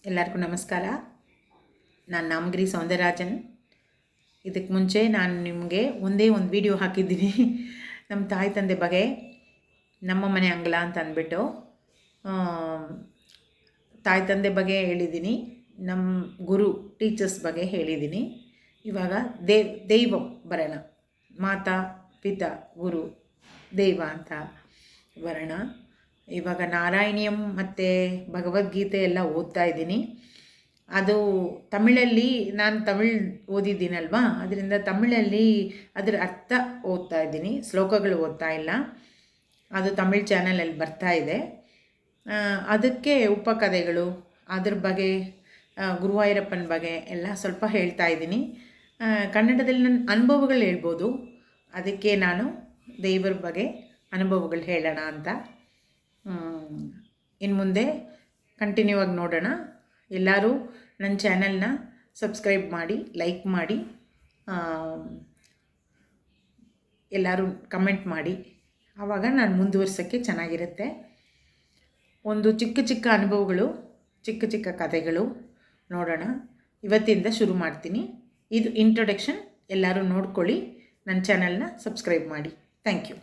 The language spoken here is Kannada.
ಎಲ್ಲರಿಗೂ ನಮಸ್ಕಾರ. ನಾನು ನಾಮಗಿರಿ ಸೌಂದರರಾಜನ್. ಇದಕ್ಕೆ ಮುಂಚೆ ನಾನು ನಿಮಗೆ ಒಂದೇ ಒಂದು ವಿಡಿಯೋ ಹಾಕಿದ್ದೀನಿ ನಮ್ಮ ತಾಯಿ ತಂದೆ ಬಗ್ಗೆ, ನಮ್ಮ ಮನೆ ಅಂಗಳ ಅಂತ ಅಂದ್ಬಿಟ್ಟು ತಾಯಿ ತಂದೆ ಬಗ್ಗೆ ಹೇಳಿದ್ದೀನಿ, ನಮ್ಮ ಗುರು ಟೀಚರ್ಸ್ ಬಗ್ಗೆ ಹೇಳಿದ್ದೀನಿ. ಇವಾಗ ದೈವಂ ಬರೋಣ. ಮಾತಾ ಪಿತಾ ಗುರು ದೈವ ಅಂತ ಬರೋಣ. ಇವಾಗ ನಾರಾಯಣಿಯಂ ಮತ್ತು ಭಗವದ್ಗೀತೆ ಎಲ್ಲ ಓದ್ತಾ ಇದ್ದೀನಿ. ಅದು ತಮಿಳಲ್ಲಿ, ನಾನು ತಮಿಳ್ ಓದಿದ್ದೀನಲ್ವಾ, ಅದರಿಂದ ತಮಿಳಲ್ಲಿ ಅದರ ಅರ್ಥ ಓದ್ತಾ ಇದ್ದೀನಿ, ಶ್ಲೋಕಗಳು ಓದ್ತಾ ಇಲ್ಲ. ಅದು ತಮಿಳ್ ಚಾನಲಲ್ಲಿ ಬರ್ತಾ ಇದೆ. ಅದಕ್ಕೆ ಉಪಕಥೆಗಳು, ಅದ್ರ ಬಗ್ಗೆ, ಗುರುವಾಯೂರಪ್ಪನ ಬಗ್ಗೆ ಎಲ್ಲ ಸ್ವಲ್ಪ ಹೇಳ್ತಾ ಇದ್ದೀನಿ. ಕನ್ನಡದಲ್ಲಿ ನನ್ನ ಅನುಭವಗಳು ಹೇಳ್ಬೋದು, ಅದಕ್ಕೆ ನಾನು ದೇವರ ಬಗ್ಗೆ ಅನುಭವಗಳು ಹೇಳೋಣ ಅಂತ. ಇನ್ನು ಮುಂದೆ ಕಂಟಿನ್ಯೂ ಆಗಿ ನೋಡೋಣ. ಎಲ್ಲರೂ ನನ್ನ ಚಾನಲ್ನ ಸಬ್ಸ್ಕ್ರೈಬ್ ಮಾಡಿ, ಲೈಕ್ ಮಾಡಿ, ಎಲ್ಲರೂ ಕಮೆಂಟ್ ಮಾಡಿ. ಆವಾಗ ನಾನು ಮುಂದುವರ್ಸೋಕ್ಕೆ ಚೆನ್ನಾಗಿರುತ್ತೆ. ಒಂದು ಚಿಕ್ಕ ಚಿಕ್ಕ ಅನುಭವಗಳು, ಚಿಕ್ಕ ಚಿಕ್ಕ ಕಥೆಗಳು ನೋಡೋಣ. ಇವತ್ತಿಂದ ಶುರು ಮಾಡ್ತೀನಿ. ಇದು ಇಂಟ್ರೊಡಕ್ಷನ್. ಎಲ್ಲರೂ ನೋಡ್ಕೊಳ್ಳಿ, ನನ್ನ ಚಾನಲ್ನ ಸಬ್ಸ್ಕ್ರೈಬ್ ಮಾಡಿ. Thank you.